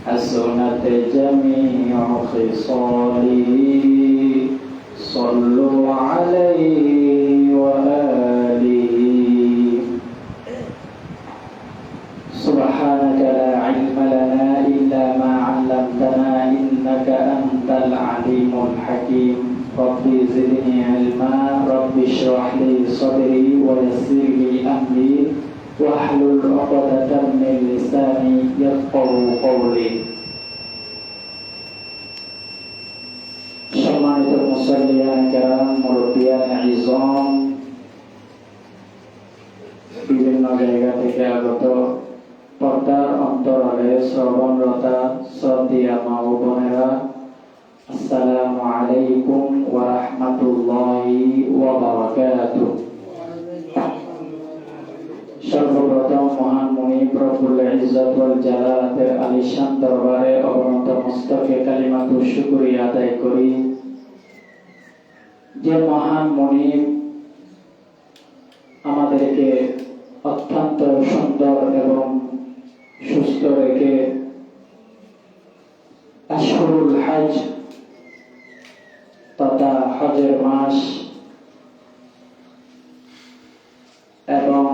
حسنت جميع خصاله صلوا عليه وآله سبحانك لا علم لنا إلا ما علمتنا إنك أنت العليم الحكيم رب زدني علما رب اشرح لي صدري ويسر لي أمري واحلل عقدة من لساني يفقهوا قولي সম্মানিত মুসল্লিয়ান কেরাম মুরব্বিয়ান ইজম বিভিন্ন জায়গা থেকে আগত পর্দার অন্তরালে শ্রবণরতা শ্রদ্ধেয় মা ও বোনেরা, আসসালামু আলাইকুম ওয়া রাহমাতুল্লাহি ওয়া বারাকাতুহু। সর্বপ্রথম মহান মুনিব রব্বুল ইজ্জত ওয়াল জালালাতের আলিশান দরবারে অবনত মস্তকে কালিমাতু শুকরিয়া আদায় করি, যে মহান মুনিব আমাদেরকে অত্যন্ত সুন্দর এবং সুস্থ রেখে আশহুরুল হজ তথা হজের মাস এবং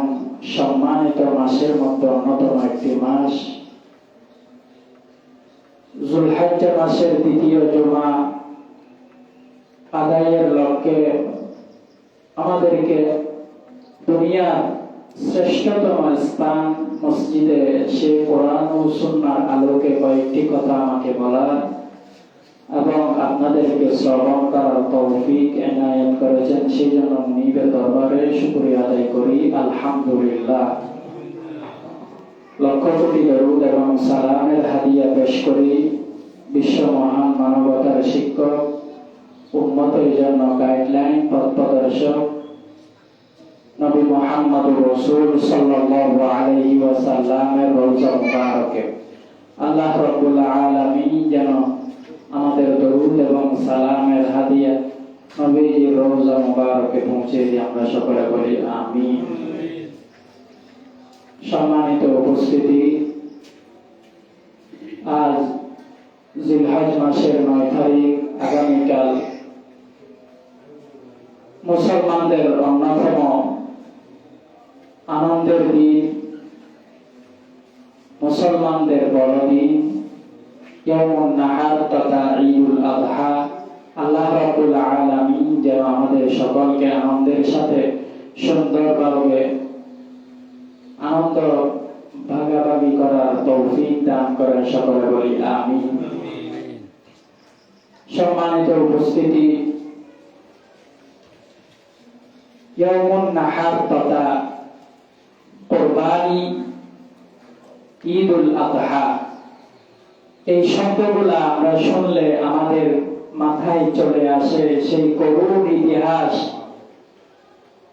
সম্মানিত মাসের মধ্যে অন্যতম একটি মাস যুলহজ্জা মাসের দ্বিতীয় জুমা আদায়ের লক্ষ্যে আমাদেরকে দুনিয়ার শ্রেষ্ঠতম স্থান মসজিদে সে কোরআন ও সুন্নাহর আলোকে কয়েকটি কথা আমাকে বলার এবং আপনাদেরকে শ্রবণ করার তৌফিক এনায়েত করেছেন, সেই জন্য মুনিবের দরবারে শুকরিয়া আদায় করি, আলহামদুলিল্লাহ। লক্ষ কোটি দরুদ এবং সালামের হাদিয়া পেশ করি বিশ্ব মহান মানবতার শিক্ষক, উম্মতের জন্য গাইডলাইন, পথ প্রদর্শক নবী মুহাম্মদুর রাসূল সাল্লাল্লাহু আলাইহি ওয়াসাল্লামের রওজা মুবারকে আল্লাহ রাব্বুল আলামিন যেন আমাদের দরুদ এবং সালামের হাদিয়া নবীজির রওজা মুবারকে পৌঁছে দিয়ে আমরা সকলে বলি আমিন। সম্মানিত উপস্থিতি, আজ জিলহজ মাসের 9 তারিখ, আগামীকাল মুসলমানদের অন্যতম আনন্দের দিন, মুসলমানদের বড়দিন ইয়াউমুন নাহার তথা ঈদুল আযহা। আল্লাহ রাব্বুল আলামিন যেন আমাদের সকলকে আনন্দের সাথে সুন্দরভাবে আনন্দ ভাগাভাগি করার তৌফিক দান করেন, সকলে বলি আমিন। সম্মানিত উপস্থিতি, ইয়াউমুন নাহার তথা কুরবানি, ঈদুল আযহা, এই শব্দগুলা আমরা শুনলে আমাদের মাথায় চলে আসে সেই করুণ ইতিহাস।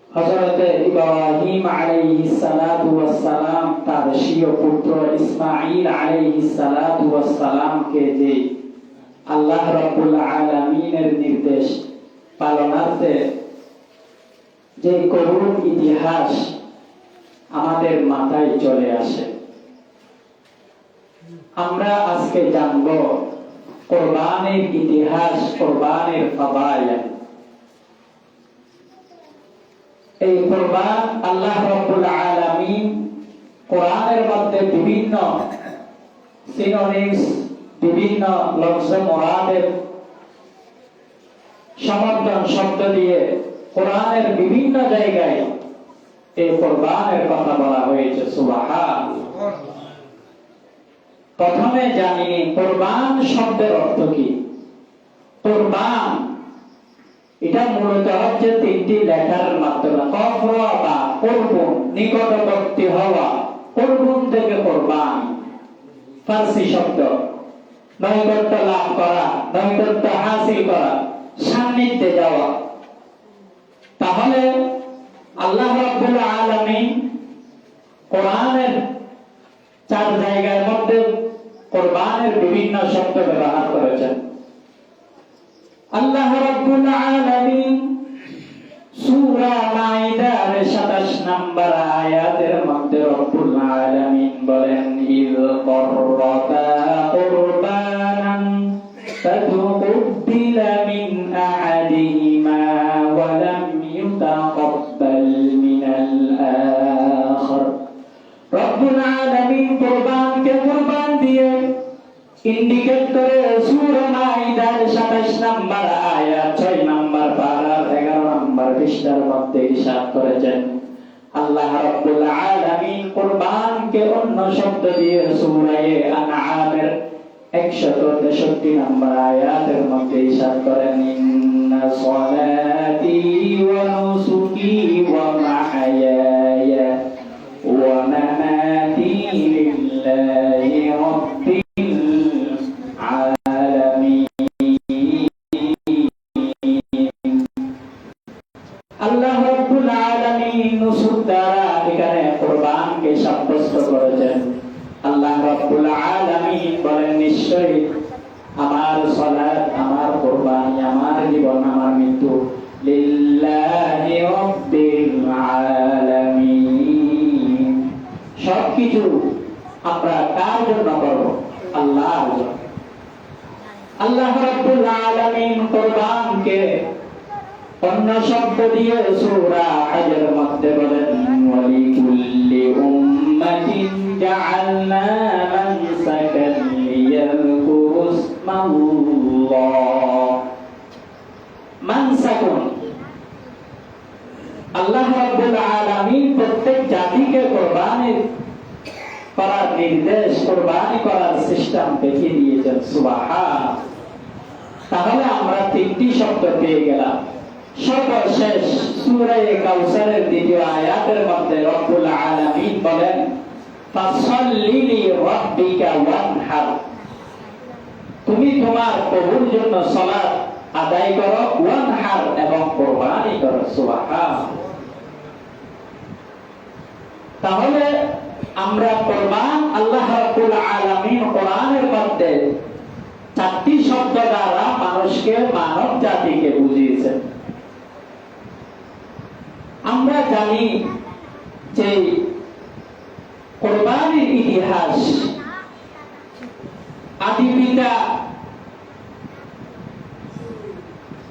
হযরত ইব্রাহিম আলাইহিস সালাতু ওয়াস সালাম তার স্বীয় পুত্র ইসমাঈল আলাইহিস সালাতু ওয়াস সালামকে যে আল্লাহ রাব্বুল আলামিনের নির্দেশ পালনার্থে যে করুণ ইতিহাস আমাদের মাথায় চলে আসে। আমরা আজকে জানব কোরবানের ইতিহাস, কোরবানের ফাদাইল। এই কোরবান আল্লাহ রাব্বুল আলামিন কোরআনের মধ্যে বিভিন্ন সিনোনিমস, বিভিন্ন লফজ মুরাদের সমর্থন শব্দ দিয়ে কোরআনের বিভিন্ন জায়গায় এই কোরবানের কথা বলা হয়েছে। সুবহানাল্লাহ। প্রথমে জানিনি কোরবান শব্দের অর্থ কি। কোরবান এটা মূলত হচ্ছে 3টি লেটার মাধ্যমে, কফ বা কুরবুন, নিকটবর্তী হওয়া, কুরবুন থেকে কোরবান, ফারসি শব্দ, নৈকট্য লাভ করা, নৈকট্য হাসিল করা, সান্নিধ্যে যাওয়া। তাহলে আল্লাহ রাব্বুল আলামিন কোরআনের 4 জায়গার মধ্যে কোরবানের বিভিন্ন শব্দ ব্যবহার করেছেন। আল্লাহ রাব্বুল আলামিন সূরা মাইদার 27 নম্বর আয়াতের মধ্যে রব্বুল আলামিন বলেন ইয কররাবা কুরবানান ফাতুকবিলা মিন আহাদিহিমা ওয়া লাম ইউতাকাব্বাল মিনাল আখার। রব্বুল আলামিন কুরবানকে কুরবান দিয়ে ইন্ডিকেট করে সূরা মাইদার 27 নম্বর আয়াত 6 নম্বর পারার 11 নম্বর পৃষ্ঠার মধ্যে ইরশাদ করেছেন আল্লাহ রাব্বুল আলামিন কুরবানকে অন্য শব্দ দিয়ে সূরা আনআমের 163 নম্বর আয়াতের মধ্যে ইরশাদ করেন ইন্না সলাতি ওয়া নুসুকি ওয়া মাহইয়ায়া ওয়া মামাতি লিল্লাহি রাব্বিল আল্লাহ রাব্বুল আলামিন নুসুক দ্বারা এখানে কুরবানকে সাব্যস্ত করেছেন। আল্লাহ রাব্বুল আলামিন বলেন নিশ্চয়ই আমার সালাত, আমার কুরবানি, আমার জীবন, আমার মৃত্যু লিল্লাহি রাব্বিল আলামিন। সবকিছু আমরা কার জন্য করব? আল্লাহর জন্য। আল্লাহ রাব্বুল আলামিন কুরবানকে অন্য শব্দ দিয়ে সূরা হজের মধ্যে বলেন ওয়ালিকুল্লি উম্মাতিন জাআলনা মানসাকান লিয়াযকুরু ইসমাল্লাহ। মানসাকুন আল্লাহ রাব্বুল আলামিন প্রত্যেক জাতিকে কুরবানি করার নির্দেশ, কুরবানি করার সিস্টেম দেখিয়ে দিয়েছেন। সুবহান। তাহলে আমরা তিনটি শব্দ পেয়ে গেলাম। সর্বশেষ সূরা কাউসারের দ্বিতীয় আয়াতের মধ্যে রব্বুল আলামিন বলেন ফাসাল্লি লিরাব্বিকা ওয়ানহার। তুমি তোমার প্রভুর জন্য সালাত আদায় করো, ওয়ানহার এবং কুরবানি করো। সুবহান। তাহলে আমরা কুরবান আল্লাহ রাব্বুল আলামিন কোরআনের মধ্যে চারটি শব্দ দ্বারা মানুষকে, মানব জাতিকে বুঝিয়েছেন। আমরা জানি যে কুরবানির ইতিহাস আদি পিতা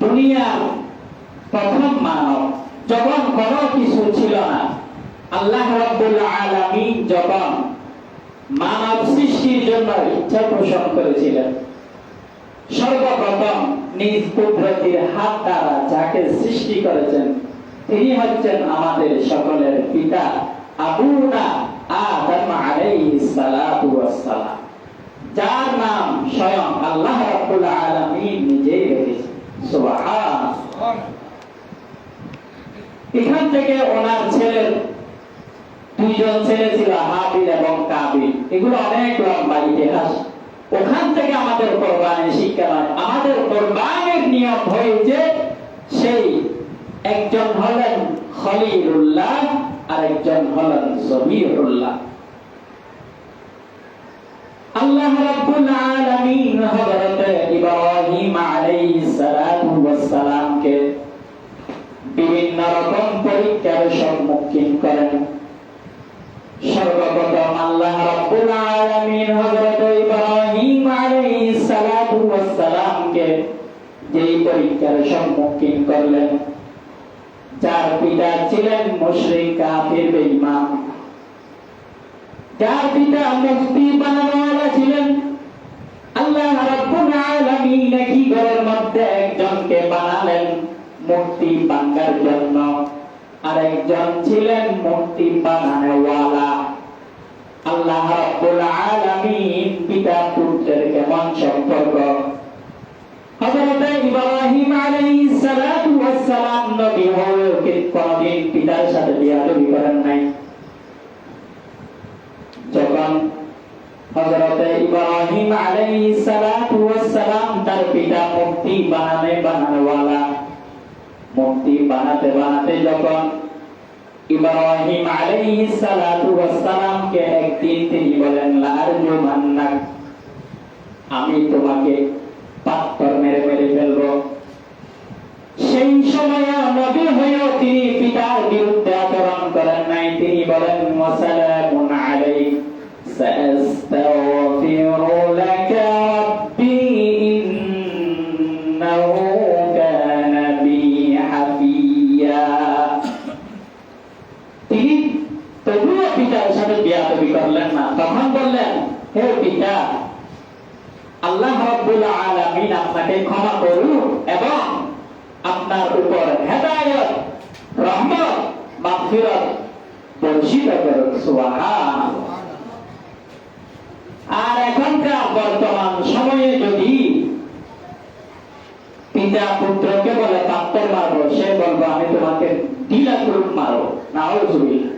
দুনিয়ার প্রথম মানব যখন কোনো কিছু ছিল না, আল্লাহ রাব্বুল আলামিন যখন মানব সৃষ্টির জন্য ইচ্ছা পোষণ করেছিলেন, সর্বপ্রথম নিজ কুদরতের হাত দ্বারা যাকে সৃষ্টি করেছেন তিনি হচ্ছেন আমাদের সকলের পিতা আবুনা আদম আলাইহিস সালাতু ওয়াস সালাম, যার নাম স্বয়ং আল্লাহ রাব্বুল আলামিন নিজেই রেখেছেন। সুবহান। এখান থেকে ওনার ছেলের দুইজন ছেলে ছিল হাবিল এবং কাবিল। এগুলো অনেক লম্বা ইতিহাস। ওখান থেকে আমাদের কুরবানির শিক্ষা নয়, আমাদের কুরবানির নিয়ম হয়েছে সেই একজন হলেন খলিলুল্লাহ আর একজন হলেন জবিহুল্লাহ। আল্লাহ রাব্বুল আলামিন হযরত ইব্রাহিম আলাইহিস সালাতু ওয়াস সালামকে বিভিন্ন রকম পরীক্ষার সম্মুখীন করেন। সর্বপ্রথম আল্লাহ রাব্বুল আলামিন হযরত ইব্রাহিম আলাইহিস সালাতু ওয়াস সালামকে যেই পরীক্ষার সম্মুখীন করলেন, যার পিতা ছিলেন মুশরিক কাফির বেঈমান, যার পিতা মূর্তি বানানোয়ালা ছিলেন, আল্লাহ রাব্বুল আলামিন একই ঘরের মধ্যে একজনকে বানালেন মূর্তি ভাঙার জন্য, আর একজন ছিলেন মূর্তি বানানোওয়ালা। আল্লাহ রাব্বুল আলামিন পিতা পুত্রের কেমন সম্পর্ক? হযরত ইব্রাহিম আলাইহিস সালাতু ওয়াস সালাম নবী হয়ে কোনদিন পিতার সাথে বিয়াদবি করেন নাই। যখন হযরত ইব্রাহিম আলাইহিস সালাতু ওয়াস সালাম তার পিতা মূর্তি বানানোওয়ালা, মূর্তি বানাতে বানাতে যখন ইব্রাহিম আলাইহিস সালাতু ওয়াস সালামকে একদিন তিনি বলেন লা আরজুমান্নাক, আমি তোমাকে পাথর মেরে মেরে ফেলবো। সেই সময় নবী হয়েও তিনি পিতার বিরুদ্ধে আচরণ করেন হে পিতা, আল্লাহ রাব্বুল আলামিন আপনাকে ক্ষমা করুন এবং আপনার উপর হেদায়েত, রহমত, মাগফিরাত বর্ষিত করুন। সুবহানাল্লাহ। আর এখনকার বর্তমান সময়ে যদি পিতা পুত্রকে বলে পাত্তর মারবো, সে বলবো আমি তোমাকে ঢিলা করুন মারো, নাউযুবিল্লাহ।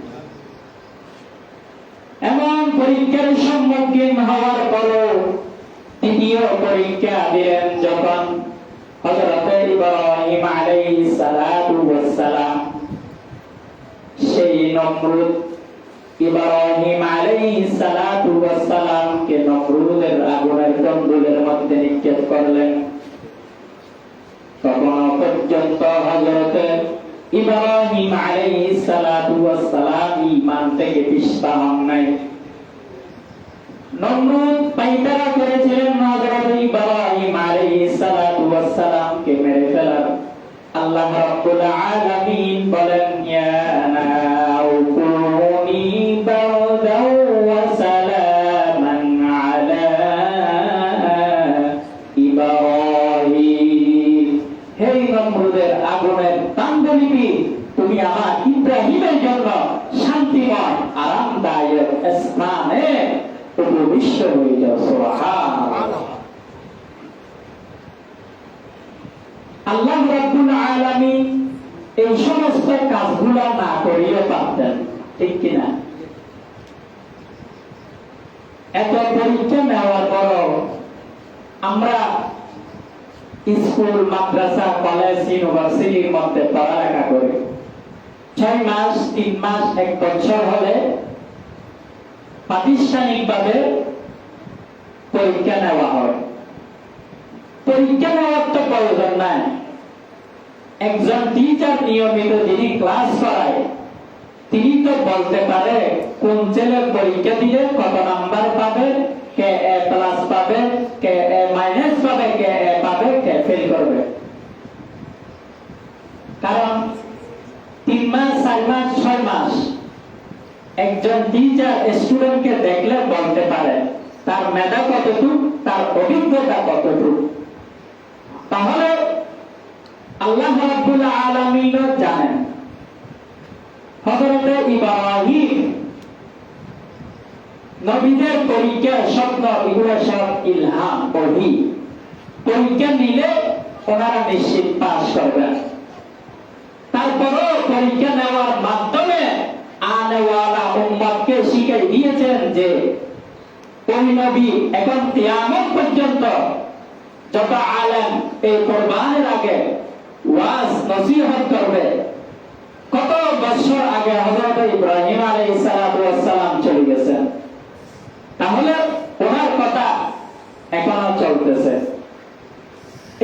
এমন পরীক্ষার সম্মুখীন হওয়ার পরও তৃতীয় পরীক্ষা দিলেন যখন হযরত ইব্রাহিম আলাইহিস সালাতু ওয়াস সালাম। সেই নমরুদ ইব্রাহিম আলাইহিস সালাতু ওয়াস সালামকে নমরুদের আগুনের দণ্ডুলের মধ্যে নিক্ষেপ করলেন। তখন পর্যন্ত হযরত ইব্রাহিম আলাইহিস সালাতু ওয়াস সালাম ঈমান থেকে পিছপা হন নাই। নমরুদ পায়তারা করেছিলেন হযরত ইব্রাহিম আলাইহিস সালাতু ওয়াস সালামকে মেরে ফেলার। আল্লাহ রাব্বুল আলামিন বলেন, ইয়া নারু কুনি বারদাও ওয়া সালামান আলা ইব্রাহিম। হে নমরুদের আগুনের তাণ্ডবলিপি, তুমি আমার ইব্রাহিমের জন্য শান্তিময় আরামদায়ক স্থানে উপবিষ্ট হয়ে যাও। সুবহানাল্লাহ। আল্লাহ রাব্বুল আলামিন এই সমস্ত কাজগুলো না করিও পারতেন, ঠিক কিনা? এত পরীক্ষা নেওয়ার পরও আমরা স্কুল, মাদ্রাসা, কলেজ, ইউনিভার্সিটির মধ্যে পড়ালেখা করি। 6 মাস, 3 মাস, 1 বছর হলে প্রাতিষ্ঠানিকভাবে পরীক্ষা নেওয়া হয়। পরীক্ষা নেওয়ার তো প্রয়োজন নাই। একজন টিচার নিয়মিত যিনি ক্লাস করায় তিনি তো বলতে পারে কোন ছেলে পরীক্ষা দিলে কত নাম্বার পাবে, কে এ প্লাস পাবে, কে এ মাইনাস পাবে, কে এ পাবে, কে ফেল করবে। কারণ 3 মাস, 4 মাস, 6 মাস একজন টিচার স্টুডেন্টকে দেখলে বলতে পারে তার মেধা কতটুকু, তার অভিজ্ঞতা কতটুকু। তাহলে আল্লাহ রাব্বুল আলামিনও জানেন। হযরত ইব্রাহিম নবীদের পরীক্ষার স্বপ্ন, এগুলো সব ইলহাম, ওহী। পরীক্ষা নিলে ওনারা নিশ্চিত পাস করবেন। তারপরও পরীক্ষা নেওয়ার মাধ্যমে আনেওয়ালা উম্মতকে শিখিয়ে দিয়েছেন যে ওই নবী এখন কিয়ামত পর্যন্ত যত আলেম এই কোরবানের আগে ওয়াজ নসিহত করবে। কত বছর আগে হযরত ইব্রাহিম আলাইহিস সালাতু ওয়াস সালাম চলে গেছেন, তাহলে ওনার কথা এখনো চলতেছে।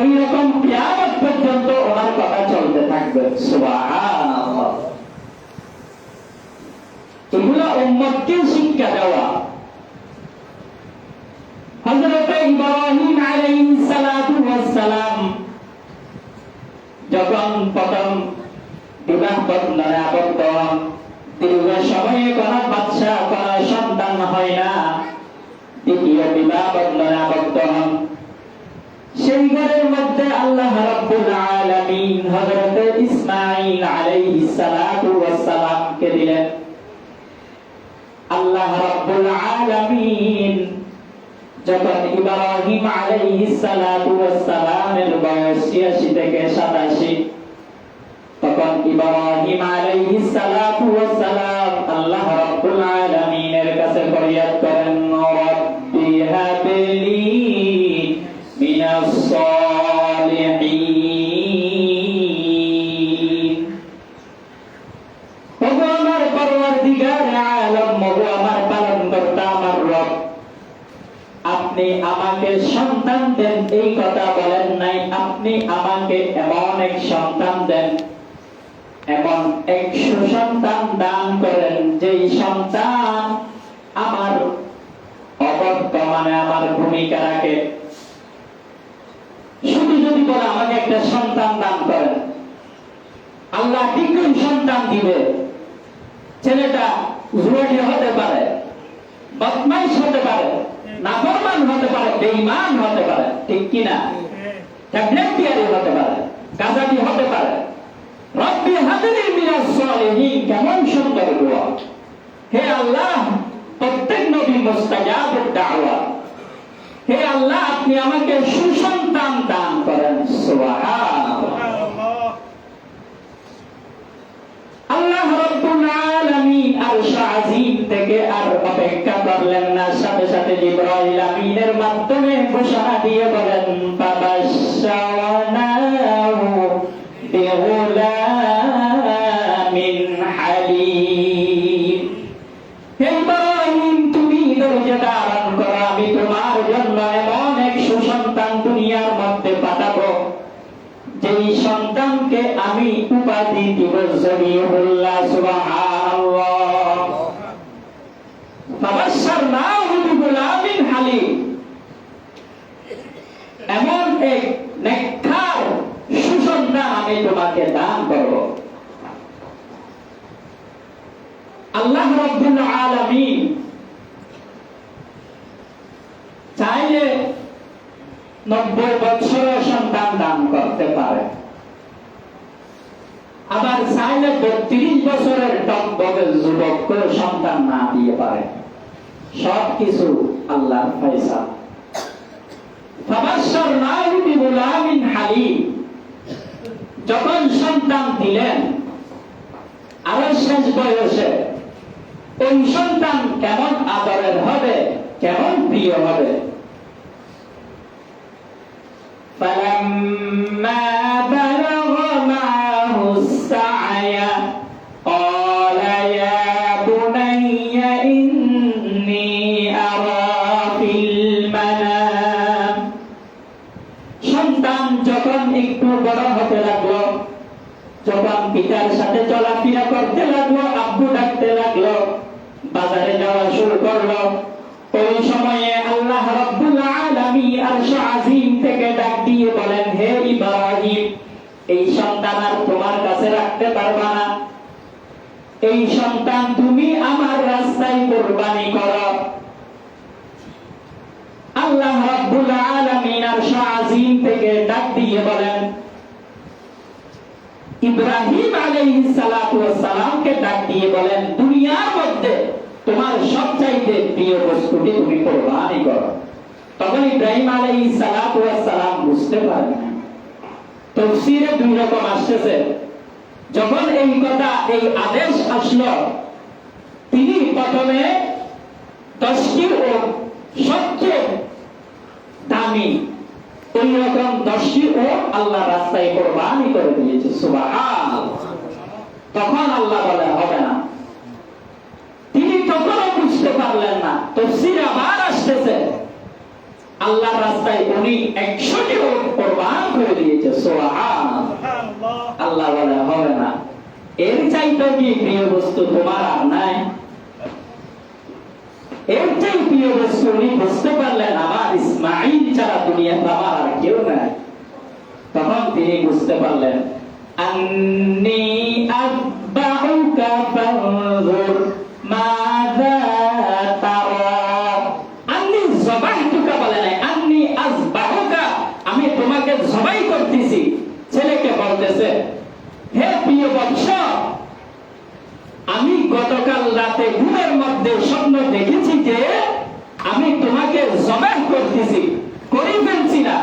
এইরকম কিয়ামত পর্যন্ত ওনার কথা চলতে থাকবে। সুবহানাল্লাহ। এগুলো উম্মতকে শিক্ষা দেওয়া। হযরত ইব্রাহিম আলাইহিস সালাতু ওয়াস সালাম যখন প্রথম বিবাহ বন্ধনে আবদ্ধ হন, দীর্ঘ সময়ে কোন বাচ্চা, কোন সন্তান হয় না। দ্বিতীয় বিবাহ বন্ধনে আবদ্ধ হন। সেই ঘরের মধ্যে আল্লাহ রাব্বুল আলামিন হযরত ইসমাঈল আলাইহিস সালাতু ওয়াস সালামকে দিলেন। আল্লাহ রাব্বুল আলামিন যখন ইব্রাহিম আলাইহিস সালাতু ওয়াস সালামের বয়স 86 থেকে 87, তখন ইব্রাহিম আলাইহিস সালাতু ওয়াস সালাম আল্লাহ রাব্বুল আলামিনের কাছে ফরিয়াদ করেন, রব্বি হাবলি মিনাস সালিহিন। ওগো আমার পরওয়ারদিগার আলম, ওগো আমার পালনকর্তা, আমার রব, আপনি আমাকে সন্তান দেন এই কথা বলেন নাই। আপনি আমাকে এমন এক সন্তান দেন, এমন এক সুসন্তান দান করেন যেই সন্তান আমার অবর্তমানে আমার ভূমিকা রাখে। শুধু যদি বলে আমাকে একটা সন্তান দান করেন, আল্লাহ ঠিকই সন্তান দিবে। ছেলেটা জুয়ানি হতে পারে, বদমাইশ হতে পারে, নাফরমান হতে পারে, বেঈমান হতে পারে, ঠিক কি না? ট্যাবলেটিয়ারি হতে পারে, গাজাটি হতে পারে। রব্বি হাবলি মিনাস সালিহিন, কেমন সুন্দর দোয়া। হে আল্লাহ, প্রত্যেক নবী মুস্তাজাবুদ দাওয়া। হে আল্লাহ, আপনি আমাকে সুসন্তান দান করেন। সুবহানাল্লাহ। আল্লাহ রাব্বুল আলামিন আরশ আজিম থেকে আর অপেক্ষা করলেন না, সাথে সাথে জিবরাইল আমিনের মাধ্যমে ঘোষণা দিয়ে বলেন, ফাবাশশারনাহু বিগুলামিন হালিম। হে ইব্রাহিম, তুমি ধৈর্য ধারণ করো, আমি তোমার জন্য এমন এক সুসন্তান দুনিয়ার মধ্যে পাঠাবো, যেই সন্তানকে আমি উপাধি দিব জবিহুল্লাহ। সুবহানাল্লাহ। ফাবাশশারনাহু বিগুলামিন হালিম, এমন এক নেককার সুসন্তান আমি তোমাকে দান করব। আল্লাহ রাব্বুল আলামিন চাইলে 90 বছরের সন্তান দান করতে পারে, আবার চাইলে 32 বছরের টকবগে যুবককে সন্তান না দিয়ে পারে। সবকিছু আল্লাহর ফয়সালা। ফাবাশশারনাহু বিগুলামিন হালিম, যখন সন্তান দিলেন আরো শেষ বয়সে, ওই সন্তান কেমন আদরের হবে, কেমন প্রিয় হবে। فَلَمَّا بَلَغَ مَعَهُ السَّعْيَ قَالَ يَا بُنَيَّ إِنِّي أَرَى فِي الْمَنَامِ। সন্তান যখন একটু বড় হতে লাগলো, যখন পিতার সাথে চলাফেরা করতে লাগলো, আব্বু ডাকতে লাগলো, বাজারে যাওয়া শুরু করলো, ওই সময়ে আল্লাহ রাব্বুল আলামিন আরশ আজিম থেকে ডাক দিয়ে বলেন, হে ইব্রাহিম, এই সন্তান আর তোমার কাছে রাখতে পারবা না, এই সন্তান তুমি আমার রাস্তায় কুরবানি করো। আল্লাহ রাব্বুল আলামিন আরশ আজিম থেকে ডাক দিয়ে বলেন, ইব্রাহিম আলাইহিস সালাতু ওয়াস সালামকে ডাক দিয়ে বলেন, দুনিয়ার মধ্যে তোমার সবচাইতে প্রিয় বস্তুটি তুমি কুরবানি করো। তখন ইব্রাহিম আলাইহিস সালাতু ওয়াস সালাম বুঝতে পারেন। তাফসীরে দুই রকম আসছে। যখন এই কথা, এই আদেশ আসলো, তিনি প্রথমে 10টি উট, সবচেয়ে দামি ওই রকম 10টি উট আল্লাহ রাস্তায় কুরবানি করে দিয়েছে। সুবহানাল্লাহ। তখন আল্লাহ বলে হবে না। তিনি তখনও বুঝতে পারলেন না। তাফসীর আবার আসছে, আল্লাহর রাস্তায় উনি 100টি উট কুরবান করে দিয়েছে। সুবহানাল্লাহ। আল্লাহ বলে হবে না, এর চাইতে কি প্রিয় বস্তু তোমার আর নাই? এর চাই প্রিয় বস্তু উনি বুঝতে পারলেন, আমার ইসমাঈল ছাড়া দুনিয়াতে আমার আর কেউ নাই। তখন তিনি বুঝতে পারলেন, আন্নী আযবাহুকা ফানজুর মাযা তারা। আন্নী যাবাহতুকা বলে নাই, আন্নী আযবাহুকা, আমি তোমাকে জবাই করতেছি। ছেলেকে বলতেছে, হে প্রিয় বৎস, আমি গতকাল রাতে ঘুমের মধ্যে স্বপ্ন দেখেছি যে আমি তোমাকে জবাই করতেছি, করে ফেলছি না।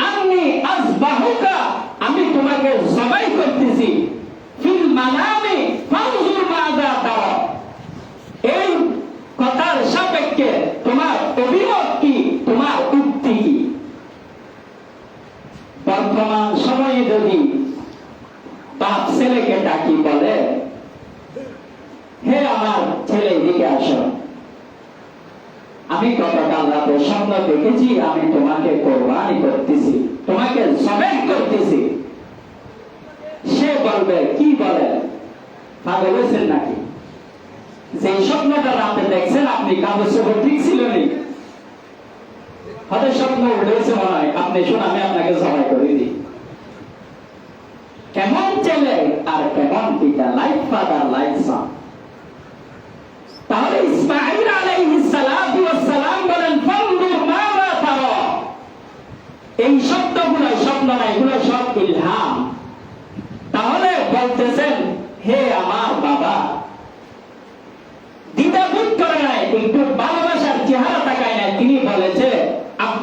আন্নী আযবাহুকা, আমি তোমাকে জবাই করতেছি। ফিল মানামি ফানজুর মাযা তারা, এই কথার সাপেক্ষে তোমার অভিমত কি, তোমার উক্তি কি? বর্তমান সময়ে যদি বাপ ছেলেকে ডাকি বলে, হে আমার ছেলে এদিকে আসো, আমি গতকাল রাতে স্বপ্ন দেখেছি আমি তোমাকে কুরবানি করতেছি, তোমাকে জবাই করতেছি। সে বলবে, কি বলে, পাগল হয়েছেন নাকি? যে স্বপ্নটা রাতে দেখছেন আপনি, কাগজ ঠিক ছিল নি, হয়তো স্বপ্ন উঠেছে মনে হয়, আপনি শুন আমি আপনাকে জবাই করে দিই। কেমন ছেলে আর কেমন পিতা, লাইক ফাদার লাইক সন। তাহলে ইসমাঈল আলাইহিস সালাতু ওয়াস সালাম বলেন,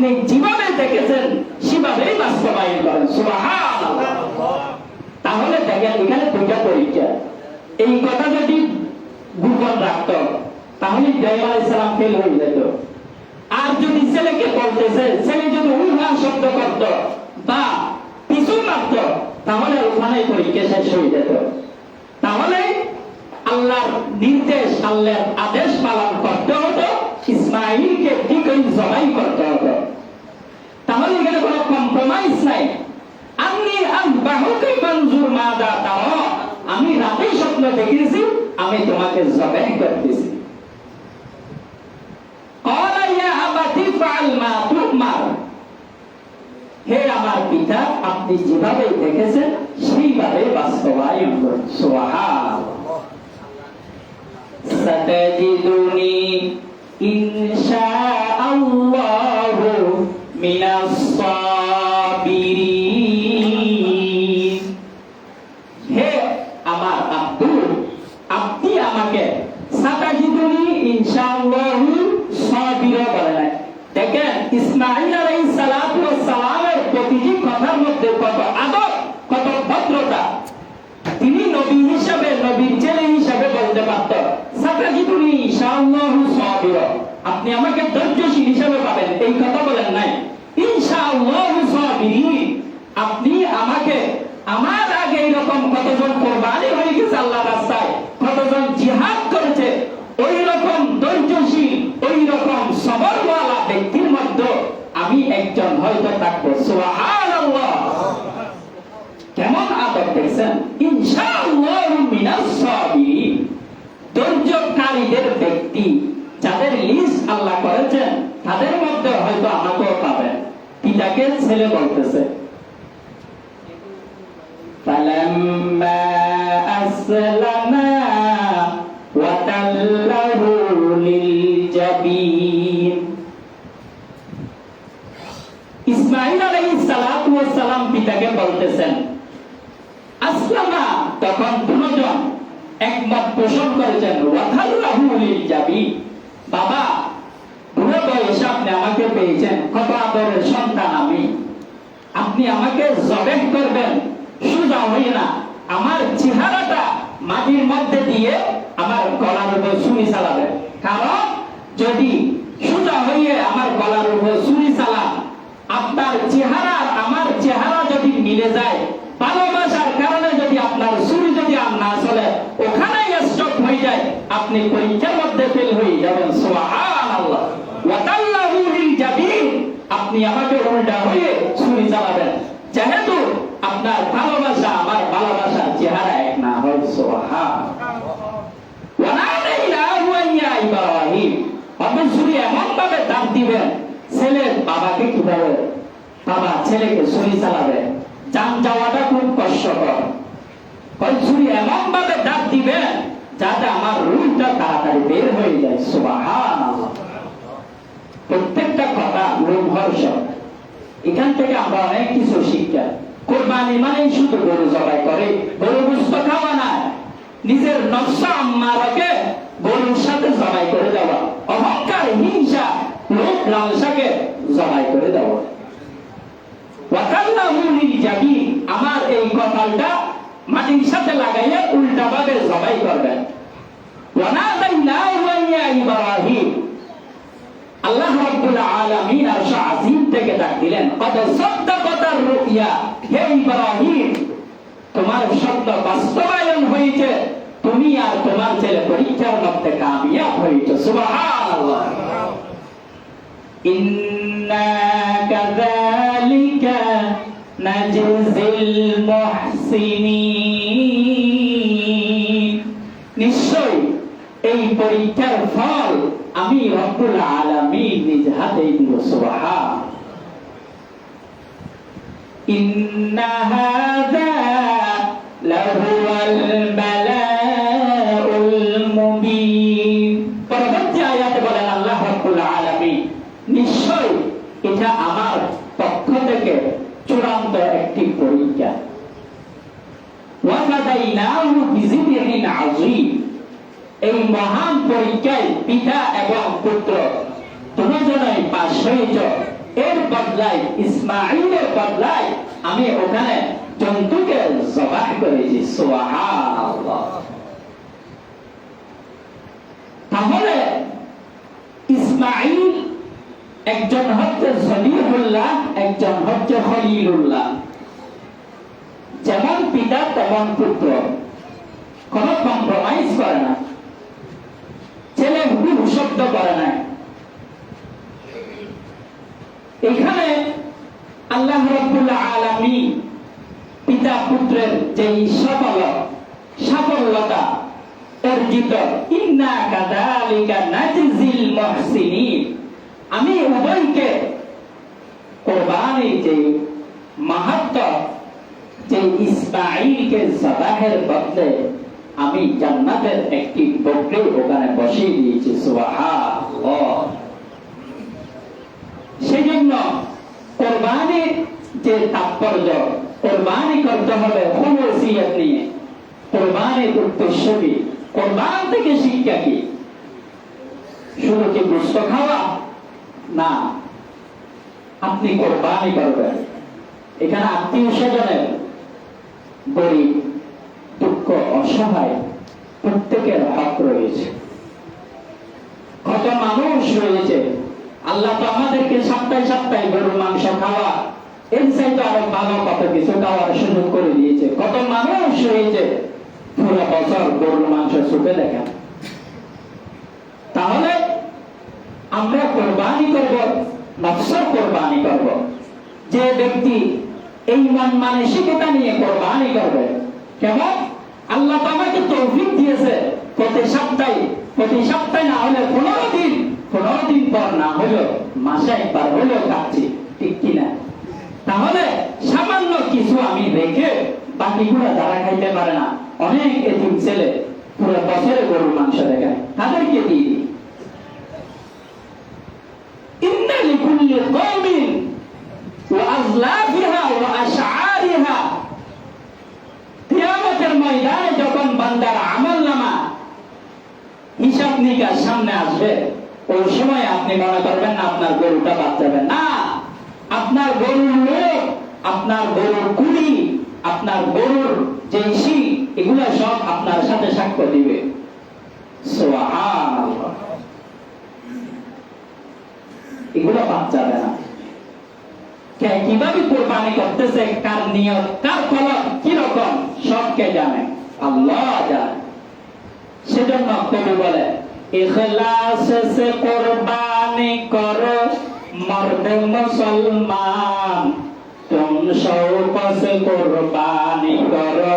আপনি যেভাবে দেখেছেন সেভাবেই বাস্তবায়ন করেন। সুবহানাল্লাহ। তাহলে দেখেন এখানে দুইটা পরীক্ষা। এই কথা যদি গোপন রাখত তাহলে ইব্রাহিম আলাইহিস সালাম ফেল হয়ে যেত। আর যদি ছেলেকে বলতেছে, ছেলে যদি উল্টা শব্দ করত বা পিছু মারত, তাহলে ওখানে পরীক্ষা শেষ হয়ে যেত। তাহলে আল্লাহর নির্দেশ, আল্লাহর আদেশ পালন করতে হতো, ইসমাঈলকে ঠিকই জবাই করতে হতো। তাহলে এখানে কোনো কম্প্রোমাইজ নাই। আমি রাতে স্বপ্ন দেখেছি, আমি তোমাকে জবাই করতেছি। হে আমার পিতা, আপনি যেভাবে দেখেছেন সেইভাবে বাস্তবায়ন করুন। সুবহানাল্লাহ। সাতাজিদুনি ইনশাআল্লাহু মিনাস সাবিরিন। হে আমার আব্দুল, আপনি আমাকে সাতাজিদুনি ইনশাআল্লাহু সাবিরা বলেন। দেখেন ইসমাঈল আলাইহিস সালাতু ওয়াস সালামের প্রতিটি কথার মধ্যে কত আদব, কত ভদ্রতা। তিনি নবী হিসাবে, নবীর ছেলে হিসাবে বলতে পারত সাতাজিদুনি ইনশাআল্লাহু সাবিরা, আপনি আমাকে ধৈর্যশীল হিসাবে পাবেন, এই কথা বলেন নাই। ইনশাআল্লাহু সাবিরিন, আপনি আমাকে, আমার আগে এরকম কতজন কোরবানি হয়ে গেছে আল্লাহর রাস্তায়, কতজন জিহাদ করেছে, ওই রকম ধৈর্যশীল, ওই রকম সবরওয়ালা ব্যক্তির মধ্যে আমি একজন হয়তো থাকবো। সুবহানাল্লাহ। কেমন আদব দেখছেন। ইনশাআল্লাহু মিনাস সাবিরিন, ধৈর্যকারীদের ব্যক্তি যাদের লিস্ট আল্লাহ করেছেন তাদের মধ্যে হয়তো আমাকেও পাবেন। পিতাকে ছেলে বলতেছে। ফালাম্মা আসলামা ওয়া তাল্লাহু লিল জাবিন। ইসমাঈল আলাইহিস সালাতু ওয়াস সালাম পিতাকে বলতেছেন আসলামা, তখন দুজন একমত পোষণ করেছেন। ওয়া তাল্লাহু লিল জাবিন, বাবা বুড়ো বয়সে আপনি আমাকে পেয়েছেন, কত আদরের সন্তান আমি, আপনি আমাকে জবেহ করবেন সোজা হই না, আমার চেহারাটা মাটির মধ্যে দিয়ে আমার গলার উপর ছুরি চালাবেন। কারণ যদি সোজা হইয়ে আমার গলার উপর ছুরি চালান, আপনার চেহারা আর আমার চেহারা যদি মিলে যায়, ভালোবাসার কারণে যদি আপনার ছুরি যদি আর না চলে, ওখানেই স্টপ হয়ে যায়, আপনি পরীক্ষার মধ্যে ফেল হয়ে যাবেন। সুবহানাল্লাহ। ওয়া তাল্লাহু লিল জাবিন, আপনি আমাকে উল্টা হয়ে ছুরি চালাবেন, যেহেতু আপনার ভালোবাসা আমার ভালোবাসার চেহারা এক না হয়। সুবহানাল্লাহ। ওয়া নাদাইনাহু ইয়া ইব্রাহিম, আপনি ছুরি এমন ভাবে দাঁত দিবেন, ছেলে বাবাকে কিভাবে, বাবা ছেলেকে ছুরি চালাবে, জান যাওয়াটা খুব কষ্টকর। ওই ছুরি এমন ভাবে দাঁত দিবেন যাতে আমার রূহটা তাড়াতাড়ি বের হয়ে যায়। সুবহানাল্লাহ। প্রত্যেকটা কথা লোমহর্ষক। এখান থেকে আমরা অনেক কিছু শিক্ষা। কোরবানি মানে শুধু গরু জবাই করে, গরু গোশত খাওয়া না, নিজের নফস আম্মারাকে গরুর সাথে জবাই করে দেওয়া, অহংকার, হিংসা, লোভ লালসাকে জবাই করে দেওয়া। ওয়া তাল্লাহু লিল জাবিন, আমার এই কপালটা মাটির সাথে লাগাইয়া উল্টা ভাবে জবাই করবেন। ওয়া নাদাইনাহু ইয়া ইব্রাহিম, আল্লাহ রাব্বুল আলামিন আরশ আজিম থেকে ডাক দিলেন, কদ সাদ্দাকাতার রুইয়া, হে ইব্রাহিম তোমার স্বপ্ন বাস্তবায়ন হয়েছে, তুমি আর তোমার ছেলে পরীক্ষার মধ্যে কামিয়াব হয়েছে। সুবহানাল্লাহ। ইন্না কাযালিকা নাজজিল মুহসিনিন, নিশ্চয় এই পরীক্ষার ফল আমি রব্বুল আলামিন নিজ হাতেই দিব। সুবহানাল্লাহ। ইন্না হাযা লাহুয়াল বালাউল মুবিন। পরবর্তী আয়াতে বলেন আল্লাহ রাব্বুল আলামিন, নিশ্চয় এটা আমার পক্ষ থেকে চূড়ান্ত একটি পরীক্ষা। ওয়া ফাদাইনাহু বিযিবহিন আযীম, এই মহান পরীক্ষায় পিতা এবং পুত্র দুজনেই পাশ হয়েছে, এর বদলায়, ইসমাঈলের বদলায় আমি ওখানে জন্তুকে জবাহ করেছি। সুবহানাল্লাহ। তাহলে ইসমাঈল একজন হচ্ছে জবিহুল্লাহ, একজন হচ্ছে খলিলুল্লাহ। যেমন পিতা তেমন পুত্র, কোন কম্প্রোমাইজ করে না, ছেলে হুবহু শব্দ করে না। এখানে আল্লাহ রাব্বুল আলামিন পিতা পুত্রের যে সাফল্যতা অর্জিত, ইন্না কাযালিকা নাজজিল মুহসিনিন, আমি উভয়কে কুরবানির যে মাহাত্ম, যে ইসমাঈলকে জবাহের বদলে আমি জান্নাতের একটি বকরি ওখানে বসিয়ে দিয়েছি। সুবহানাল্লাহ। সেজন্য কুরবানির যে তাৎপর্য, কুরবানি করতে হবে খুলুসিয়ত নিয়ে। কুরবানির উদ্দেশ্য কি? কুরবান থেকে শিক্ষা কি? শুধু কি গোশত খাওয়া না, আপনি কুরবানি করবেন। এখানে আত্মীয় স্বজনের, গরিব, দুঃখ, অসহায় প্রত্যেকের হক রয়েছে। কত মানুষ রয়েছে, আল্লাহ তো আমাদেরকে সপ্তাহে সপ্তাহে গরুর মাংস খাওয়া, এর চাইতে আরো ভালো কত কিছু খাওয়ার সুযোগ করে দিয়েছে। কত মানুষ রয়েছে পুরো বছর গরুর মাংস চোখে দেখেন। তাহলে আমরা কোরবানি করব, নফসের কোরবানি করব। যে ব্যক্তি এই মন মানসিকতা নিয়ে কোরবানি করবে, কেমন আল্লাহ আমাকে তৌফিক দিয়েছে প্রতি সপ্তাহে না হলে 15 দিন পর না হলেও মাসে একবার হলেও খাচ্ছি, ঠিক কিনা? তাহলে সামান্য কিছু আমি রেখে বাকিগুলো যারা খাইতে পারে না, অনেক এতিম ছেলে পুরো বছরে গরুর মাংস দেখায়, তাদেরকে দিয়ে দিই। ইন্না লিকুল্লি কওমিন ওয়া আযলাফিহা ওয়া আশআরিহা, কিয়ামতের ময়দানে যখন বান্দার আমলনামা হিসাব নিকাশ সামনে আসবে, ওই সময় আপনি মনে করবেন না আপনার গরুটা বাদ যাবে না। আপনার গরুর লোক, আপনার গরুর কুড়ি, আপনার গরুর জেসি, এগুলো সব আপনার সাথে সাক্ষ্য দিবে। সুবহানাল্লাহ। এগুলো বাদ যাবে না। কে কিভাবে কোরবানি করতেছে, কার নিয়ত, কার ফলন কিরকম, সব কে জানে? আল্লাহ জানে। সেজন্য কবি বলে, ইখলাস সে কুরবানি করো মর্দ মুসলমান, তুম শৌক সে কুরবানি করো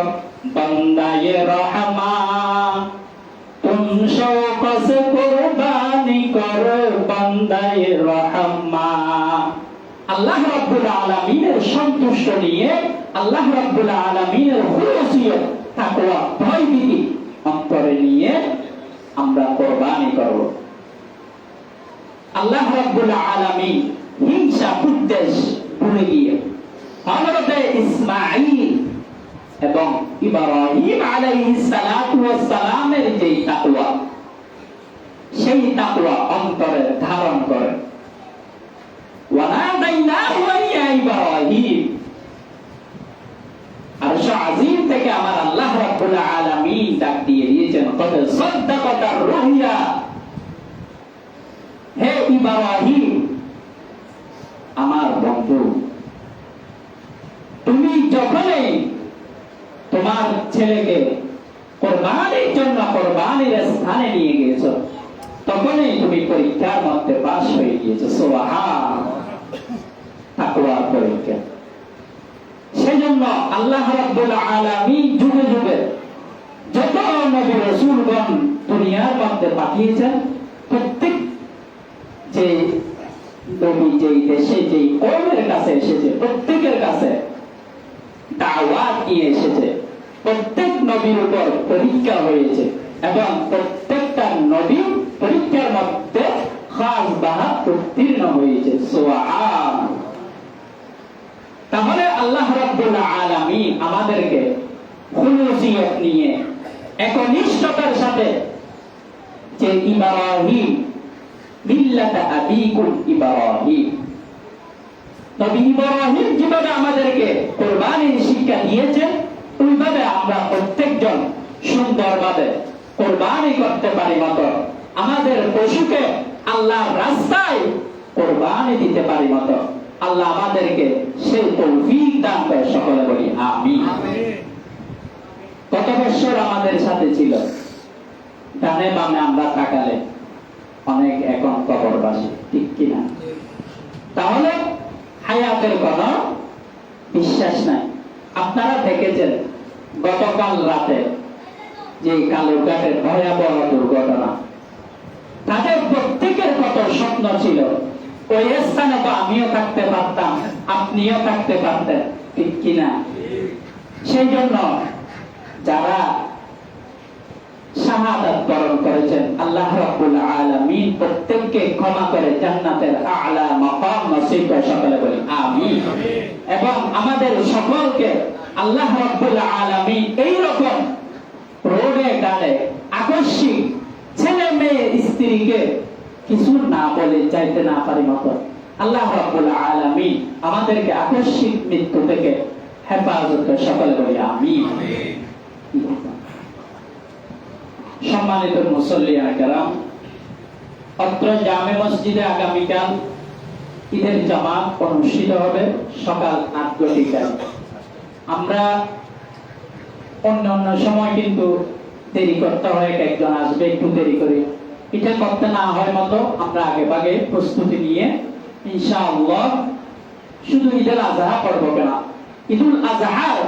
বান্দায়ে রহমান, তুম শৌক সে কুরবানি করো বান্দায়ে রহমান। আল্লাহ রাব্বুল আলামিনের সন্তুষ্ট নিয়ে, আল্লাহ রাব্বুল আলামিনের খুশিয়ত, তাকওয়া, ভয়ভীতি অন্তরে নিয়ে আমরা কোরবানি করব। আল্লাহ রাব্বুল আলামিন হিংসা বিদ্বেষ ভুলে গিয়ে হযরত ইসমাঈল এবং ইব্রাহিম আলাইহিস সালাতু ওয়াস সালামের যে তাকওয়া, সেই তাকওয়া অন্তরে ধারণ করে। ওয়ানাদাইনাহু ইয়া ইব্রাহিম, আরশ আজিম থেকে আমার আল্লাহ রাব্বুল আলামিন ডাক দিয়ে দিয়েছেন, কদ সাদ্দাকাতা রুহিয়া, হে ইব্রাহিম আমার বন্ধু, তুমি যখনই তোমার ছেলেকে কোরবানির জন্য কোরবানির স্থানে নিয়ে গিয়েছো, তখনই তুমি পরীক্ষার মধ্যে পাস হয়ে গিয়েছো। সুবহানাল্লাহ। তাকওয়ার পরীক্ষা। সেজন্য আল্লাহ রাব্বুল আলামিন যুগে যুগে যত নবী রাসূলগণ দুনিয়ার মধ্যে পাঠিয়েছেন, প্রত্যেক যে নবী যেই দেশে যেই কওমের কাছে এসেছে, প্রত্যেকের কাছে দাওয়াত নিয়ে এসেছে। প্রত্যেক নবীর উপর পরীক্ষা হয়েছে এবং প্রত্যেকটা নবী পরীক্ষার মধ্যে খাস বাহাত উত্তীর্ণ হয়েছে। সুবহানাল্লাহ। তাহলে আল্লাহ রাব্বুল আলামিন আমাদেরকে খুলুসিয়ত নিয়ে, একনিষ্ঠতার সাথে, যে ইব্রাহিম মিল্লাতা আবিকুম ইব্রাহিম, নবী ইব্রাহিম যেভাবে আমাদেরকে কোরবানির শিক্ষা দিয়েছেন, ওইভাবে আমরা প্রত্যেকজন সুন্দরভাবে কোরবানি করতে পারি মতো আমাদের পশুকে আল্লাহর রাস্তায় কোরবানি দিতে পারি মতো আল্লাহ আমাদেরকে সেই তৌফিক দান করে। সকলে বলি আমিন। কত বছর আমাদের সাথে ছিল, ডানে বামে আমরা তাকালে অনেক এখন কবরবাসী, ঠিক কিনা? তাহলে হায়াতের কোন বিশ্বাস নাই। আপনারা দেখেছেন গতকাল রাতে যে কালুরঘাটের ভয়াবহ দুর্ঘটনা, তাদের প্রত্যেকের কত স্বপ্ন ছিল ওই স্থানে তো আমিও থাকতে পারতাম, আপনিও থাকতে পারতেন, ঠিক কিনা? সেই জন্য যারা শাহাদাত বরণ করেছেন আল্লাহ রাব্বুল আলামিন প্রত্যেককে ক্ষমা করে জান্নাতের আলা মাকাম নসিব করে। সকলে বলি আমিন। এবং আমাদের সকলকে আল্লাহ রাব্বুল আলামিন এই রকম রোডে ঘাটে আকস্মিক ছেলে মেয়ে স্ত্রীকে কিছু না বলে চাইতে না পারি মতো আল্লাহ রাব্বুল আলামিন আমাদেরকে আকস্মিক মৃত্যু থেকে হেফাজত করে। সকলে বলি আমিন। সম্মানিত মুসল্লিয়ান কেরাম, অত্র জামে মসজিদে আগামীকাল ঈদের জামাত অনুষ্ঠিত হবে সকাল 8টায়। আমরা অন্য সময় কিন্তু দেরি করতে হয়, একজন আসবে একটু দেরি করে, এটা করতে না হয় মতো আমরা আগে ভাগে প্রস্তুতি নিয়ে ইনশাআল্লাহ শুধু ঈদুল আজহা পড়ব কেনা, ঈদুল আজহার